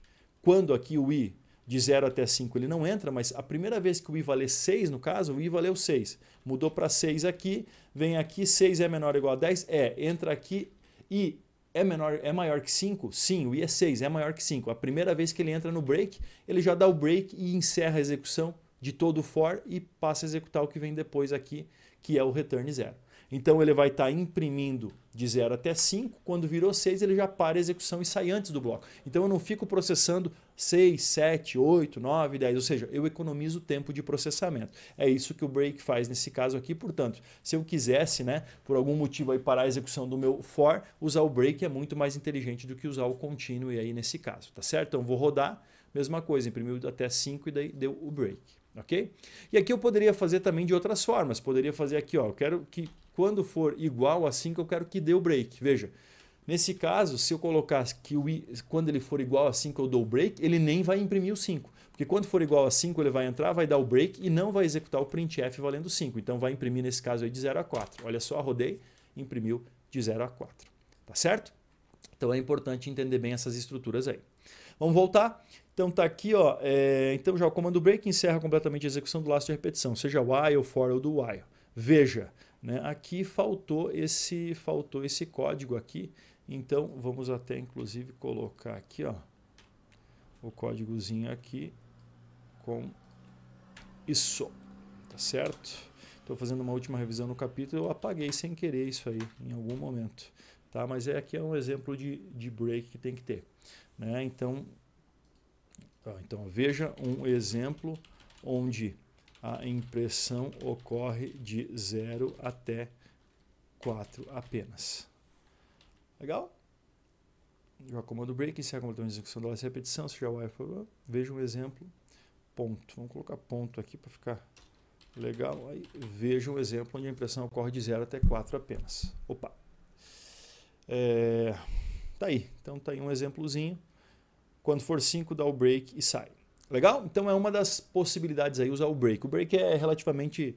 quando aqui o i de 0 até 5 ele não entra, mas a primeira vez que o i valer 6, no caso, o i valeu 6. Mudou para 6 aqui, vem aqui, 6 é menor ou igual a 10? Entra aqui e é maior que 5? Sim, o i é 6, é maior que 5. A primeira vez que ele entra no break, ele já dá o break e encerra a execução de todo o for e passa a executar o que vem depois aqui, que é o return 0. Então ele vai estar imprimindo de 0 até 5, quando virou 6 ele já para a execução e sai antes do bloco. Então eu não fico processando 6, 7, 8, 9, 10, ou seja, eu economizo tempo de processamento. É isso que o break faz nesse caso aqui, portanto, se eu quisesse, né, por algum motivo aí parar a execução do meu for, usar o break é muito mais inteligente do que usar o continue aí nesse caso, tá certo? Então vou rodar, mesma coisa, imprimiu até 5 e daí deu o break. ok? E aqui eu poderia fazer também de outras formas. Poderia fazer aqui, ó, eu quero que quando for igual a 5, eu quero que dê o break. Veja, nesse caso, se eu colocar que quando ele for igual a 5 eu dou o break, ele nem vai imprimir o 5. Porque quando for igual a 5, ele vai entrar, vai dar o break e não vai executar o printf valendo 5. Então vai imprimir nesse caso aí de 0 a 4. Olha só, rodei, imprimiu de 0 a 4. Tá certo? Então é importante entender bem essas estruturas aí. Vamos voltar? Então tá aqui, ó. Então já o comando break encerra completamente a execução do laço de repetição, seja while, for ou do while. Veja, né, aqui faltou esse código aqui. Então vamos até inclusive colocar aqui, ó, o códigozinho aqui com isso, tá certo? Estou fazendo uma última revisão no capítulo, eu apaguei sem querer isso aí em algum momento, tá? Mas aqui é um exemplo de break que tem que ter, né? Então veja um exemplo onde a impressão ocorre de 0 até 4 apenas. Legal? Já comando break, encerra completamente a execução da repetição, seja o while, veja um exemplo, ponto. Vamos colocar ponto aqui para ficar legal. Aí veja um exemplo onde a impressão ocorre de 0 até 4 apenas. Opa! Tá aí. Então tá aí um exemplozinho. Quando for 5, dá o break e sai. Legal? Então é uma das possibilidades aí usar o break. O break é relativamente...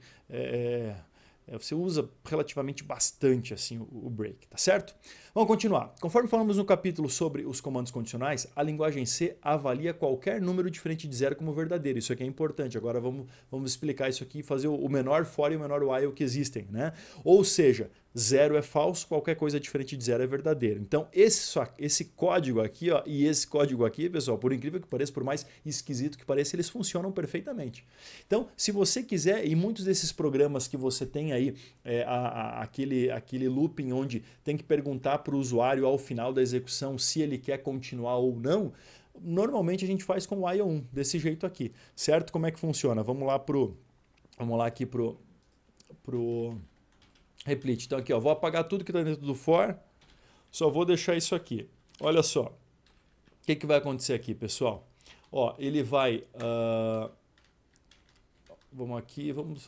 você usa relativamente bastante assim o break, tá certo? Vamos continuar. Conforme falamos no capítulo sobre os comandos condicionais, a linguagem C avalia qualquer número diferente de 0 como verdadeiro. Isso aqui é importante. Agora vamos explicar isso aqui e fazer o menor for e o menor while que existem, né? Ou seja, 0 é falso, qualquer coisa diferente de 0 é verdadeiro. Então, esse código aqui, ó, e esse código aqui, pessoal, por incrível que pareça, por mais esquisito que pareça, eles funcionam perfeitamente. Então, se você quiser, e muitos desses programas que você tem aí, aquele looping onde tem que perguntar para o usuário ao final da execução se ele quer continuar ou não, normalmente a gente faz com o while 1, desse jeito aqui, certo? Como é que funciona? Vamos lá aqui pro replete. Então aqui, ó, vou apagar tudo que está dentro do for, só vou deixar isso aqui. Olha só, o que vai acontecer aqui, pessoal? Ó, ele vai... vamos aqui, vamos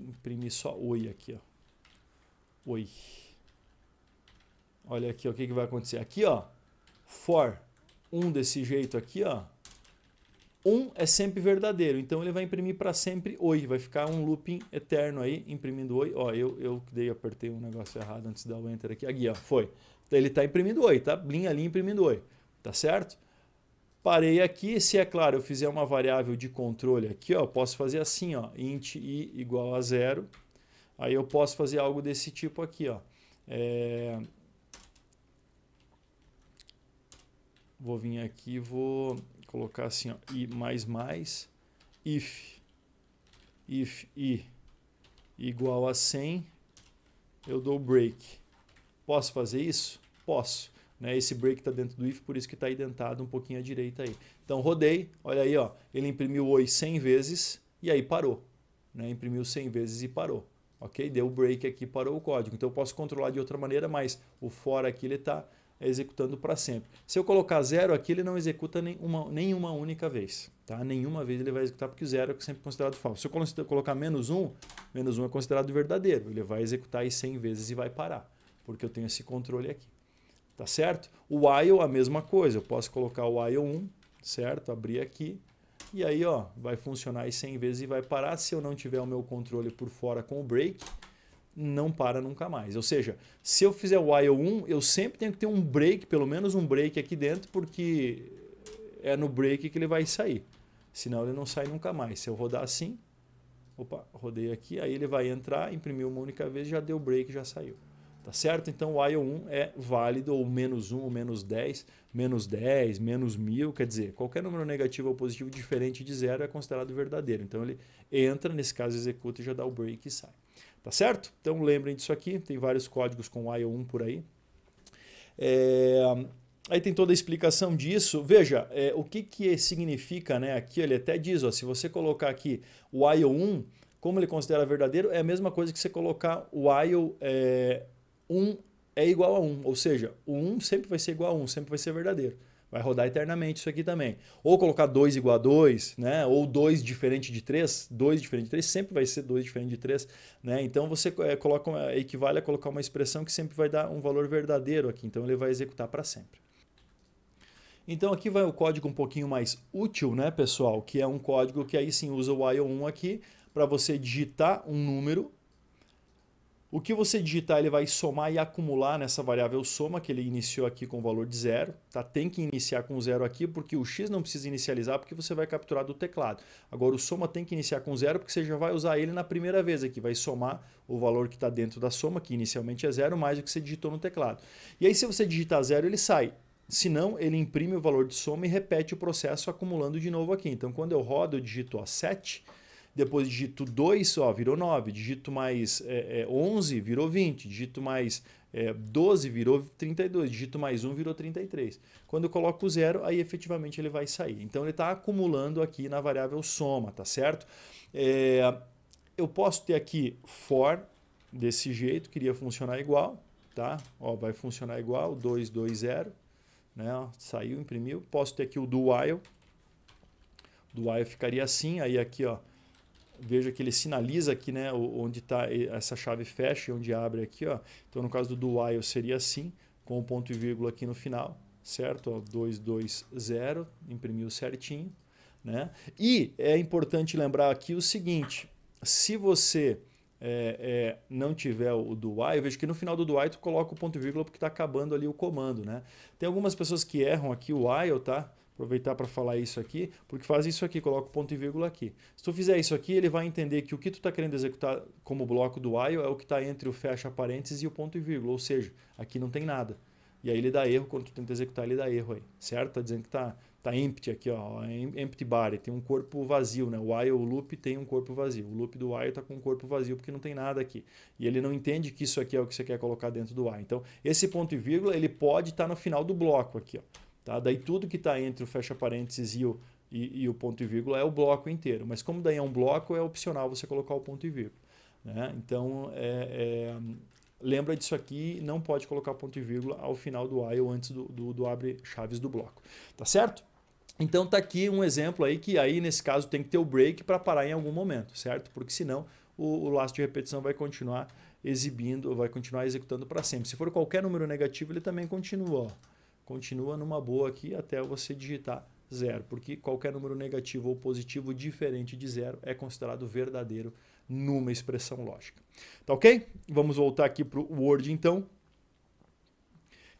imprimir só oi aqui, ó. Oi. Olha aqui, ó, o que vai acontecer. Aqui, ó, for 1 desse jeito aqui, ó. 1 é sempre verdadeiro, então ele vai imprimir para sempre oi, vai ficar um looping eterno aí, imprimindo oi. Ó, eu apertei um negócio errado antes de dar o enter aqui. Aqui, ó, foi. Então, ele está imprimindo oi, tá? Linha ali imprimindo oi, tá certo? Parei aqui, se é claro, eu fizer uma variável de controle aqui, ó, posso fazer assim, ó, int i igual a 0. Aí eu posso fazer algo desse tipo aqui, ó. Vou vir aqui, vou colocar assim, ó, i mais, if i igual a 100, eu dou break. Posso fazer isso? Posso. Né? Esse break está dentro do if, por isso que está identado um pouquinho à direita aí. Então rodei, olha aí, ó, ele imprimiu oi 100 vezes e aí parou. Né? Imprimiu 100 vezes e parou. Ok? Deu break aqui, parou o código. Então eu posso controlar de outra maneira, mas o for aqui ele está executando para sempre. Se eu colocar 0 aqui, ele não executa nenhuma única vez. Tá? Nenhuma vez ele vai executar, porque o 0 é sempre considerado falso. Se eu colocar -1, -1 é considerado verdadeiro. Ele vai executar aí 100 vezes e vai parar, porque eu tenho esse controle aqui. Tá certo? O while, a mesma coisa. Eu posso colocar o while 1, certo? Abrir aqui. E aí, ó, vai funcionar aí 100 vezes e vai parar. Se eu não tiver o meu controle por fora com o break, não para nunca mais. Ou seja, se eu fizer o while 1, eu sempre tenho que ter um break, pelo menos um break aqui dentro, porque é no break que ele vai sair. Senão ele não sai nunca mais. Se eu rodar assim, opa, rodei aqui, aí ele vai entrar, imprimiu uma única vez, já deu break, já saiu. Tá certo? Então o while 1 é válido, ou -1, ou -10, -10, -1000, quer dizer, qualquer número negativo ou positivo diferente de 0 é considerado verdadeiro. Então ele entra, nesse caso executa e já dá o break e sai. Tá certo? Então lembrem disso aqui, tem vários códigos com while 1 por aí. Aí tem toda a explicação disso. Veja, o que significa, né? Aqui ele até diz, ó, se você colocar aqui o while 1, como ele considera verdadeiro, é a mesma coisa que você colocar o while 1 é igual a 1. Ou seja, o 1 sempre vai ser igual a 1, sempre vai ser verdadeiro. Vai rodar eternamente isso aqui também. Ou colocar 2 igual a 2, né? Ou 2 diferente de 3. 2 diferente de 3 sempre vai ser 2 diferente de 3. Né? Então você equivale a colocar uma expressão que sempre vai dar um valor verdadeiro aqui. Então ele vai executar para sempre. Então aqui vai o código um pouquinho mais útil, né, pessoal? Que é um código que aí sim usa o while 1 aqui para você digitar um número. O que você digitar, ele vai somar e acumular nessa variável soma, que ele iniciou aqui com o valor de 0. Tá? Tem que iniciar com 0 aqui, porque o x não precisa inicializar, porque você vai capturar do teclado. Agora o soma tem que iniciar com 0, porque você já vai usar ele na primeira vez aqui. Vai somar o valor que está dentro da soma, que inicialmente é 0, mais o que você digitou no teclado. E aí se você digitar 0, ele sai. Se não, ele imprime o valor de soma e repete o processo acumulando de novo aqui. Então quando eu rodo, eu digito 7... Depois digito 2, ó, virou 9. Digito mais 11, virou 20. Digito mais 12, virou 32. Digito mais 1, virou 33. Quando eu coloco o 0, aí efetivamente ele vai sair. Então ele está acumulando aqui na variável soma, tá certo? Eu posso ter aqui for desse jeito, queria funcionar igual, tá? Ó, vai funcionar igual, 2, 2, 0. Né? Ó, saiu, imprimiu. Posso ter aqui o do while. Do while ficaria assim, aí aqui, ó. Veja que ele sinaliza aqui, né, onde está essa chave fecha e onde abre aqui, ó. Então no caso do while seria assim, com o ponto e vírgula aqui no final, certo? Ó, 2, 2, 0, imprimiu certinho, né? E é importante lembrar aqui o seguinte, se você não tiver o do while, veja que no final do while tu coloca o ponto e vírgula porque está acabando ali o comando, né? Tem algumas pessoas que erram aqui o while, tá? Aproveitar para falar isso aqui, porque faz isso aqui, coloca o ponto e vírgula aqui. Se tu fizer isso aqui, ele vai entender que o que tu está querendo executar como bloco do while é o que está entre o fecha parênteses e o ponto e vírgula, ou seja, aqui não tem nada. E aí ele dá erro, quando tu tenta executar ele dá erro aí, certo? Está dizendo que tá empty aqui, ó, empty body, tem um corpo vazio, né? O while, o loop tem um corpo vazio. O loop do while está com um corpo vazio porque não tem nada aqui. E ele não entende que isso aqui é o que você quer colocar dentro do while. Então, esse ponto e vírgula, ele pode estar no final do bloco aqui, ó. Tá? Daí tudo que está entre o fecha parênteses e o ponto e vírgula é o bloco inteiro. Mas como daí é um bloco, é opcional você colocar o ponto e vírgula. Né? Então, lembra disso aqui, não pode colocar ponto e vírgula ao final do while antes do abre chaves do bloco. Tá certo? Então tá aqui um exemplo aí que aí nesse caso tem que ter o break para parar em algum momento, certo? Porque senão o laço de repetição vai continuar exibindo, vai continuar executando para sempre. Se for qualquer número negativo, ele também continua, ó. Continua numa boa aqui até você digitar 0, porque qualquer número negativo ou positivo diferente de 0 é considerado verdadeiro numa expressão lógica. Tá ok? Vamos voltar aqui para o Word então.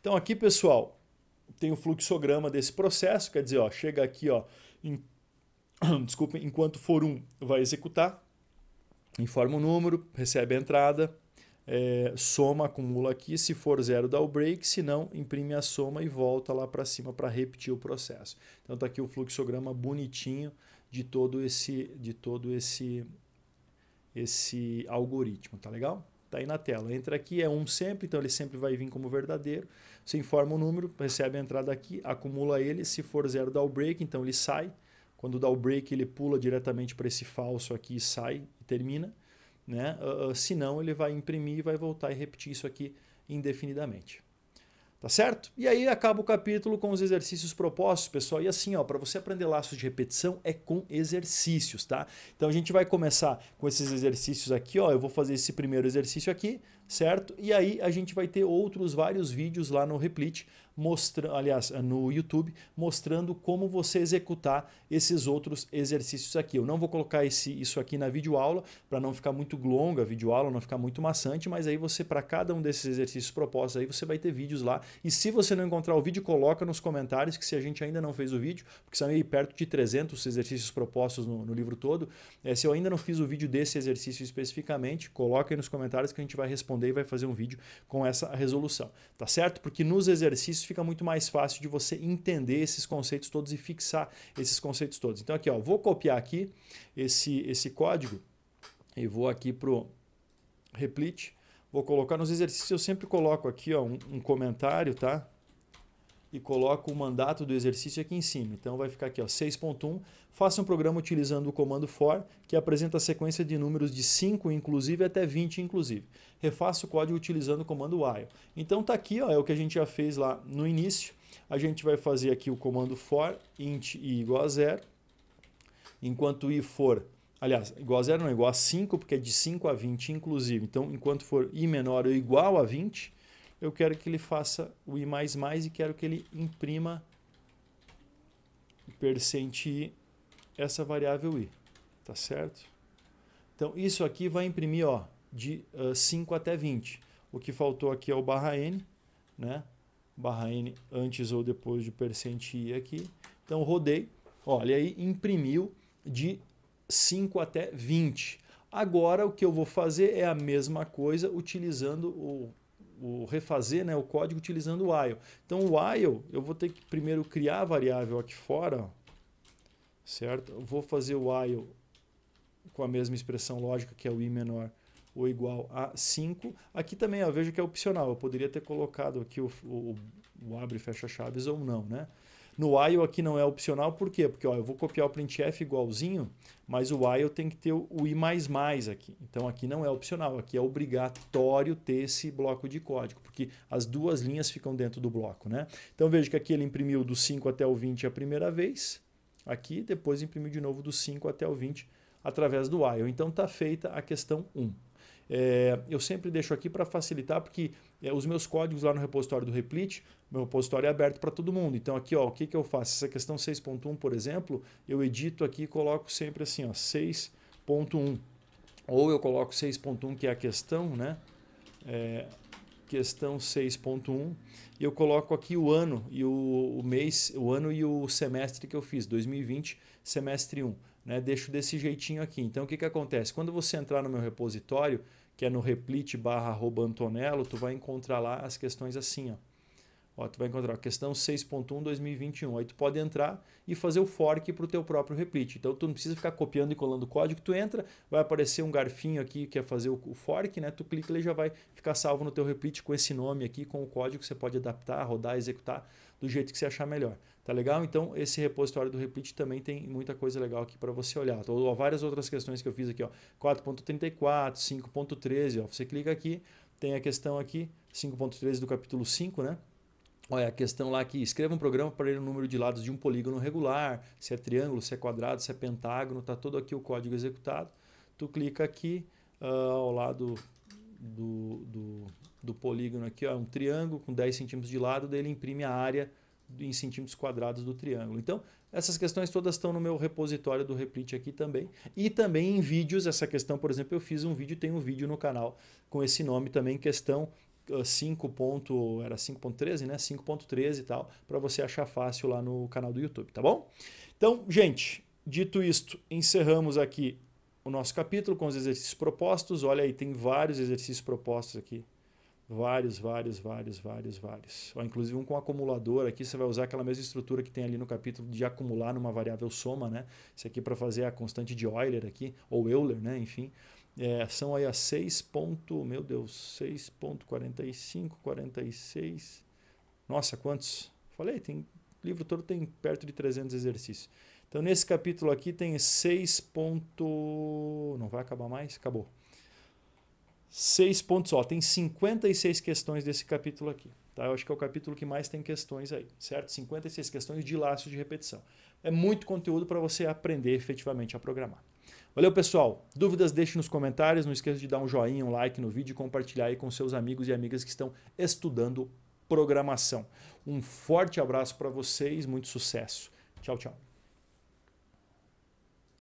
Então aqui, pessoal, tem o fluxograma desse processo, quer dizer, ó, chega aqui, ó, desculpem, enquanto for 1 vai executar, informa o número, recebe a entrada, soma, acumula aqui, se for 0 dá o break, se não, imprime a soma e volta lá para cima para repetir o processo. Então está aqui o fluxograma bonitinho de todo esse algoritmo, tá legal? Tá aí na tela. Entra aqui, é 1 sempre, então ele sempre vai vir como verdadeiro. Você informa o número, recebe a entrada aqui, acumula ele, se for 0 dá o break, então ele sai. Quando dá o break, ele pula diretamente para esse falso aqui e sai e termina. Né? Se não, ele vai imprimir e vai voltar e repetir isso aqui indefinidamente. Tá certo? E aí acaba o capítulo com os exercícios propostos, pessoal. E assim, ó, para você aprender laços de repetição é com exercícios, tá? Então a gente vai começar com esses exercícios aqui, ó. Eu vou fazer esse primeiro exercício aqui, certo? E aí a gente vai ter vários vídeos lá no Replit, no YouTube, mostrando como você executar esses outros exercícios aqui. Eu não vou colocar isso aqui na videoaula para não ficar muito longa a videoaula, não ficar muito maçante, mas aí você, para cada um desses exercícios propostos, aí você vai ter vídeos lá. E se você não encontrar o vídeo, coloca nos comentários que se a gente ainda não fez o vídeo, porque são aí perto de 300 exercícios propostos no livro todo, se eu ainda não fiz o vídeo desse exercício especificamente, coloca aí nos comentários que a gente vai responder e vai fazer um vídeo com essa resolução, tá certo? Porque nos exercícios fica muito mais fácil de você entender esses conceitos todos e fixar esses conceitos todos. Então aqui, ó, vou copiar aqui esse código e vou aqui pro Replit, vou colocar nos exercícios, eu sempre coloco aqui, ó, um comentário, tá? e coloco o mandato do exercício aqui em cima. Então vai ficar aqui, ó, 6.1. Faça um programa utilizando o comando for, que apresenta a sequência de números de 5 inclusive até 20 inclusive. Refaça o código utilizando o comando while. Então tá aqui, ó, é o que a gente já fez lá no início. A gente vai fazer aqui o comando for int i igual a 0. Enquanto i for, aliás, igual a 0 não, igual a 5, porque é de 5 a 20 inclusive. Então, enquanto for i menor ou igual a 20, eu quero que ele faça o i++ e quero que ele imprima %i essa variável i, tá certo? Então, isso aqui vai imprimir, ó, de 5 até 20. O que faltou aqui é o /n, né? /n antes ou depois de %i aqui. Então, rodei, olha aí, imprimiu de 5 até 20. Agora, o que eu vou fazer é a mesma coisa utilizando refazer, né, o código utilizando o while. Então, o while, eu vou ter que primeiro criar a variável aqui fora, ó, certo? Eu vou fazer o while com a mesma expressão lógica, que é o i menor ou igual a 5. Aqui também, ó, veja que é opcional. Eu poderia ter colocado aqui o abre e fecha chaves ou não, né? No while aqui não é opcional, por quê? Porque ó, eu vou copiar o printf igualzinho, mas o while tem que ter o i++ aqui. Então aqui não é opcional, aqui é obrigatório ter esse bloco de código, porque as duas linhas ficam dentro do bloco, né? Então veja que aqui ele imprimiu do 5 até o 20 a primeira vez, aqui, depois imprimiu de novo do 5 até o 20 através do while. Então está feita a questão 1. Eu sempre deixo aqui para facilitar, porque os meus códigos lá no repositório do Replit, meu repositório é aberto para todo mundo. Então aqui, ó, o que eu faço? Essa questão 6.1, por exemplo, eu edito aqui e coloco sempre assim, ó, 6.1. Ou eu coloco 6.1, que é a questão, né? Questão 6.1, e eu coloco aqui o ano e o mês, o ano e o semestre que eu fiz, 2020, semestre 1. Né? Deixo desse jeitinho aqui. Então, o que acontece? Quando você entrar no meu repositório, que é no replit/@antonello, tu vai encontrar lá as questões assim, ó. Ó, tu vai encontrar a questão 6.1 2021. Aí tu pode entrar e fazer o fork para o teu próprio replit. Então tu não precisa ficar copiando e colando o código. Tu entra, vai aparecer um garfinho aqui que é fazer o fork, né? Tu clica e ele já vai ficar salvo no teu replit com esse nome aqui, com o código que você pode adaptar, rodar, executar do jeito que você achar melhor. Tá legal? Então esse repositório do replit também tem muita coisa legal aqui para você olhar. Ou várias outras questões que eu fiz aqui, ó, 4.34, 5.13, ó. Você clica aqui, tem a questão aqui, 5.13 do capítulo 5, né? Olha, a questão lá aqui, escreva um programa para ler o número de lados de um polígono regular, se é triângulo, se é quadrado, se é pentágono, está todo aqui o código executado. Tu clica aqui ao lado do polígono aqui, ó, um triângulo com 10 centímetros de lado, daí ele imprime a área em centímetros quadrados do triângulo. Então, essas questões todas estão no meu repositório do Replit aqui também. E também em vídeos, essa questão, por exemplo, eu fiz um vídeo, tem um vídeo no canal com esse nome também, questão 5.13, né? 5.13 e tal, para você achar fácil lá no canal do YouTube, tá bom? Então, gente, dito isto, encerramos aqui o nosso capítulo com os exercícios propostos. Olha aí, tem vários exercícios propostos aqui. Vários. Ó, inclusive um com acumulador aqui, você vai usar aquela mesma estrutura que tem ali no capítulo de acumular numa variável soma, né? Isso aqui para fazer a constante de Euler aqui, ou Euler, né? Enfim. São aí a 6.45, 46. Nossa, quantos? Falei, o livro todo tem perto de 300 exercícios. Então, nesse capítulo aqui tem 6. Não vai acabar mais? Acabou. 6 pontos, ó, tem 56 questões desse capítulo aqui. Tá? Eu acho que é o capítulo que mais tem questões aí, certo? 56 questões de laço de repetição. É muito conteúdo para você aprender efetivamente a programar. Valeu, pessoal. Dúvidas, deixe nos comentários. Não esqueça de dar um joinha, um like no vídeo e compartilhar aí com seus amigos e amigas que estão estudando programação. Um forte abraço para vocês, muito sucesso. Tchau, tchau.